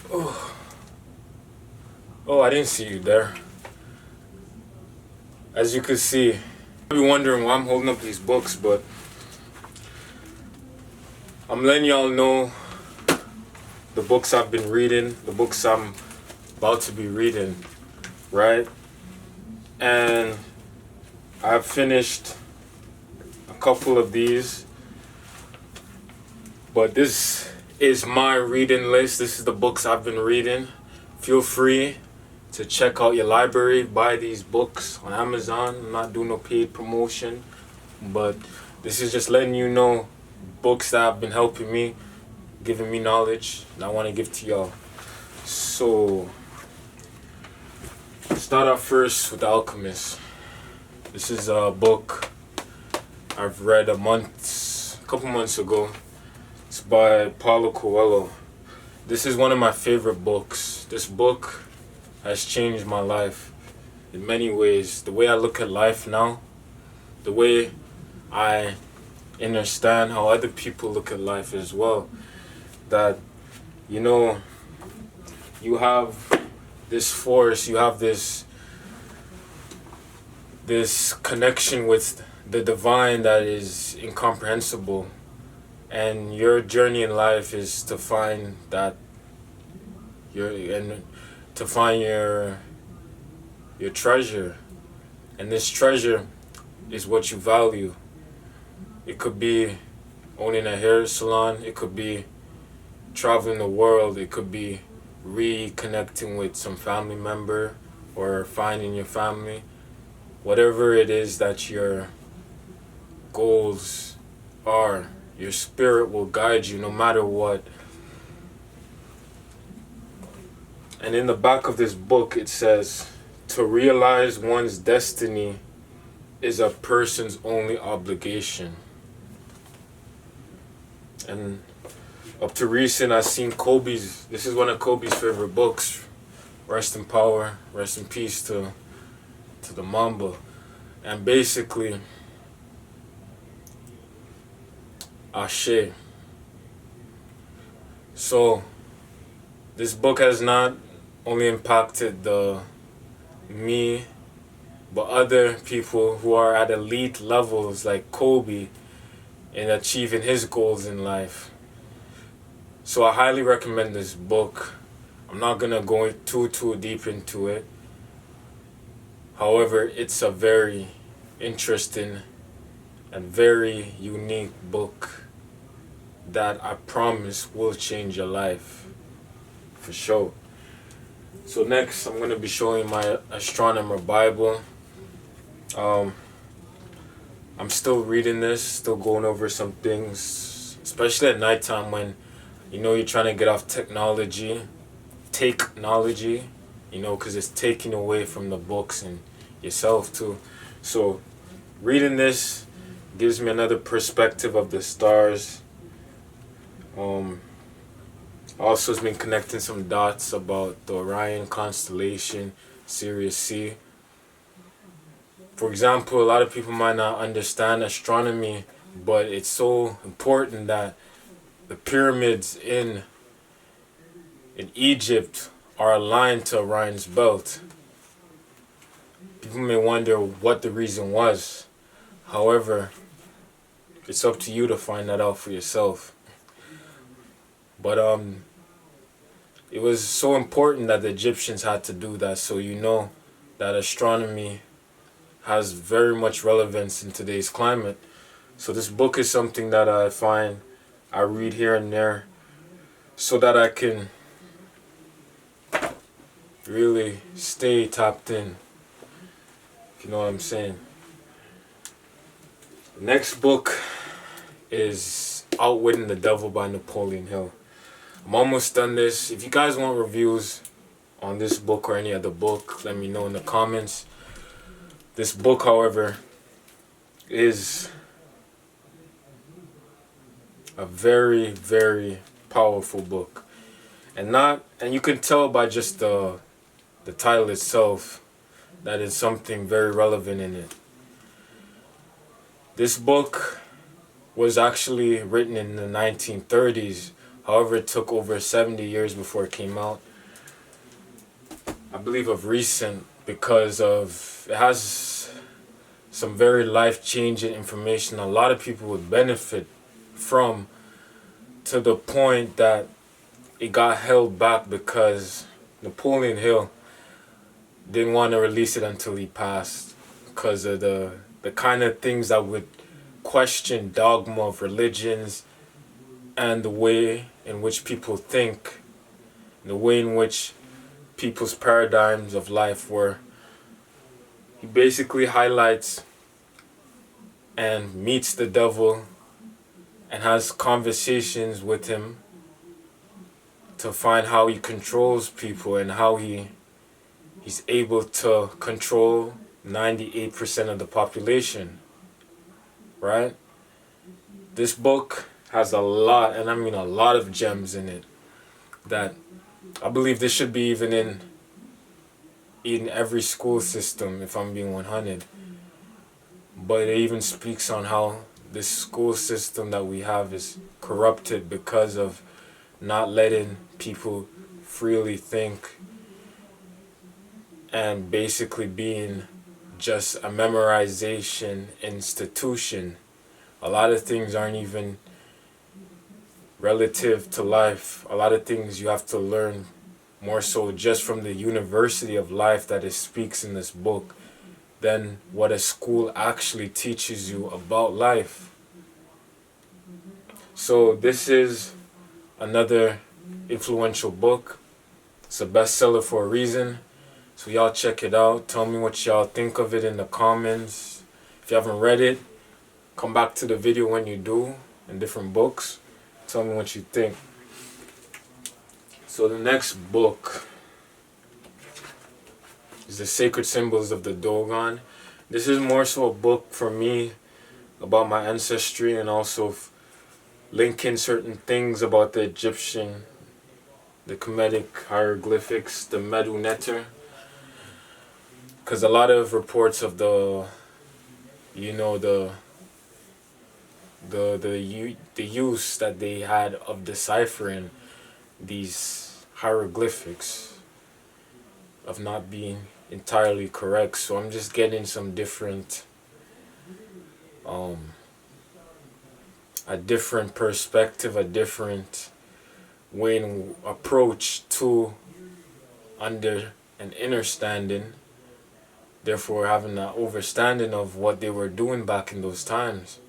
Oh, I didn't see you there. As you can see, you'll be wondering why I'm holding up these books, but I'm letting y'all know the books I've been reading, the books I'm about to be reading, right? And I've finished a couple of these, but this is my reading list. This is the books I've been reading. Feel free to check out your library, buy these books on Amazon. I'm not doing no paid promotion, but this is just letting you know books that have been helping me, giving me knowledge, and I want to give to y'all. So, start out first with The Alchemist. This is a book I've read a couple months ago. It's by Paulo Coelho. This is one of my favorite books. This book has changed my life in many ways. The way I look at life now, the way I understand how other people look at life as well. That, you have this force, you have this connection with the divine that is incomprehensible. And your journey in life is to find that to find your treasure. And this treasure is what you value. It could be owning a hair salon, it could be traveling the world, it could be reconnecting with some family member or finding your family. Whatever it is that your goals are, your spirit will guide you no matter what. And in the back of this book it says, to realize one's destiny is a person's only obligation. And up to recent, I've seen this is one of Kobe's favorite books. Rest in power, rest in peace to the Mamba. And basically, Ashe. So, this book has not only impacted me, but other people who are at elite levels like Kobe in achieving his goals in life. So I highly recommend this book. I'm not gonna go too deep into it. However, it's a very interesting and very unique book that I promise will change your life for sure. So next, I'm gonna be showing my astronomer Bible. I'm still reading this, still going over some things, especially at nighttime when you're trying to get off technology, because it's taking away from the books and yourself too. So reading this gives me another perspective of the stars. Also has been connecting some dots about the Orion constellation, Sirius C. For example, a lot of people might not understand astronomy, but it's so important that the pyramids in Egypt are aligned to Orion's belt. People may wonder what the reason was. However, it's up to you to find that out for yourself. But it was so important that the Egyptians had to do that, so you know that astronomy has very much relevance in today's climate. So this book is something that I read here and there so that I can really stay tapped in, if you know what I'm saying. The next book is Outwitting the Devil by Napoleon Hill. I'm almost done this. If you guys want reviews on this book or any other book, let me know in the comments. This book, however, is a very, very powerful book. And you can tell by just the title itself that it's something very relevant in it. This book was actually written in the 1930s However, it took over 70 years before it came out. I believe of recent, because of it has some very life-changing information a lot of people would benefit from, to the point that it got held back because Napoleon Hill didn't want to release it until he passed, because of the kind of things that would question dogma of religions and the way in which people think, the way in which people's paradigms of life were. He basically highlights and meets the devil and has conversations with him to find how he controls people and how he's able to control 98% of the population, right? This book has a lot, and I mean a lot of gems in it, that I believe this should be even in every school system, if I'm being 100. But it even speaks on how this school system that we have is corrupted because of not letting people freely think, and basically being just a memorization institution. A lot of things aren't even relative to life. A lot of things you have to learn more so just from the university of life that it speaks in this book than what a school actually teaches you about life. So this is another influential book. It's a bestseller for a reason. So y'all check it out. Tell me what y'all think of it in the comments. If you haven't read it, come back to the video when you do, in different books. Tell me what you think. So the next book is The Sacred Symbols of the Dogon. This is more so a book for me about my ancestry, and also linking certain things about the Egyptian, the Kemetic hieroglyphics, the 𝕊𝕒 𝕆𝕟. Because a lot of reports of the use that they had of deciphering these hieroglyphics of not being entirely correct. So I'm just getting some different a different perspective, a different way and approach to under an understanding, therefore having an understanding of what they were doing back in those times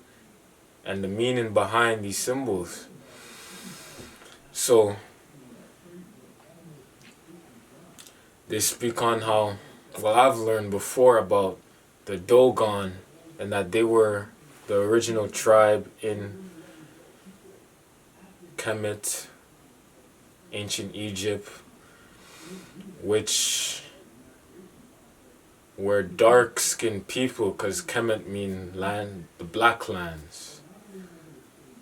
and the meaning behind these symbols. So they speak on how, well, I've learned before about the Dogon, and that they were the original tribe in Kemet, ancient Egypt, which were dark-skinned people, because Kemet mean land, the black lands.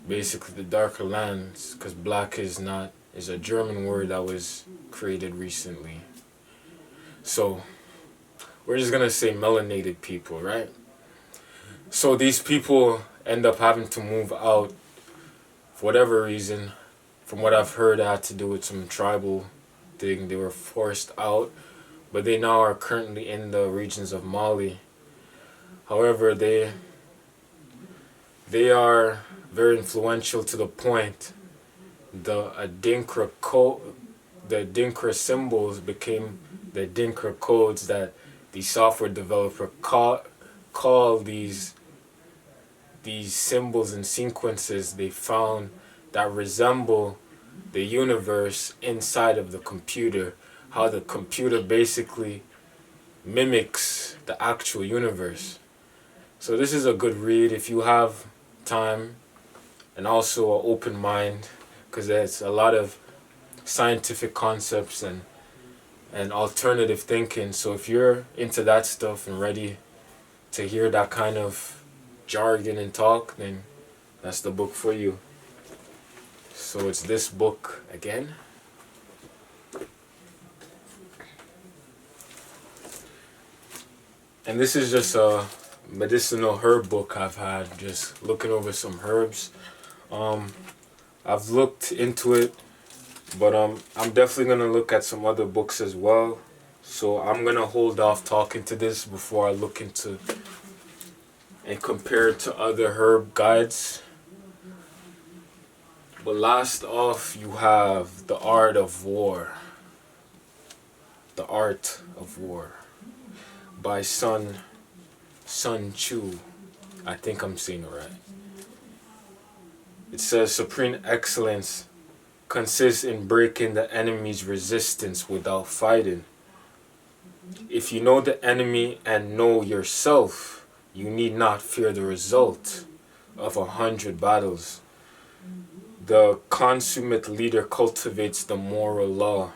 Basically the darker lands, because black is a German word that was created recently. So we're just gonna say melanated people, right? So these people end up having to move out for whatever reason. From what I've heard, it had to do with some tribal thing. They were forced out, but they now are currently in the regions of Mali. However, they are very influential to the point the Adinkra symbols became the Adinkra codes that the software developer call these symbols and sequences they found that resemble the universe inside of the computer, how the computer basically mimics the actual universe. So this is a good read if you have time, and also an open mind, because there's a lot of scientific concepts and alternative thinking. So if you're into that stuff and ready to hear that kind of jargon and talk, then that's the book for you. So it's this book again. And this is just a medicinal herb book I've had, just looking over some herbs. I've looked into it, but I'm definitely gonna look at some other books as well. So I'm gonna hold off talking to this before I look into and compare it to other herb guides. But last off, you have The Art of War. The Art of War by Sun Tzu. I think I'm saying it right. It says supreme excellence consists in breaking the enemy's resistance without fighting. If you know the enemy and know yourself, you need not fear the result of 100 battles. The consummate leader cultivates the moral law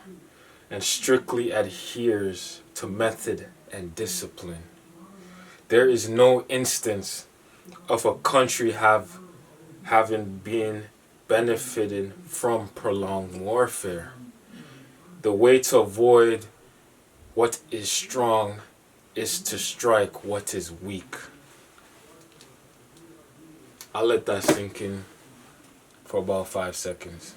and strictly adheres to method and discipline. There is no instance of a country having been benefiting from prolonged warfare. The way to avoid what is strong is to strike what is weak. I'll let that sink in for about 5 seconds.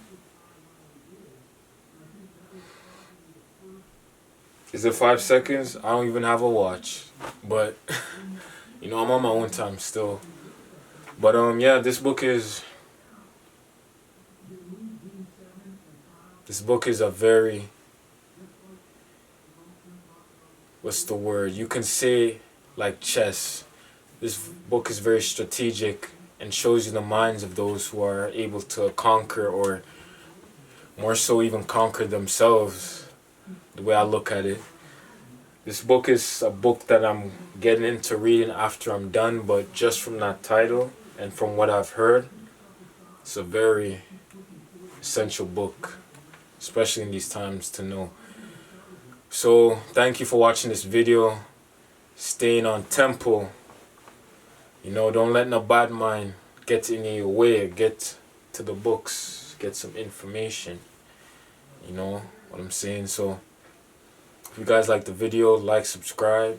Is it 5 seconds? I don't even have a watch. But, I'm on my own time still. But, yeah, this book is a very, what's the word? You can say like chess. This book is very strategic and shows you the minds of those who are able to conquer, or more so even conquer themselves, the way I look at it. This book is a book that I'm getting into reading after I'm done, but just from that title and from what I've heard, it's a very essential book, especially in these times, to know. So thank you for watching this video. Staying on tempo. Don't let no bad mind get in your way. Get to the books. Get some information. You know what I'm saying? So if you guys like the video, like, subscribe.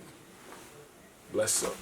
Bless up.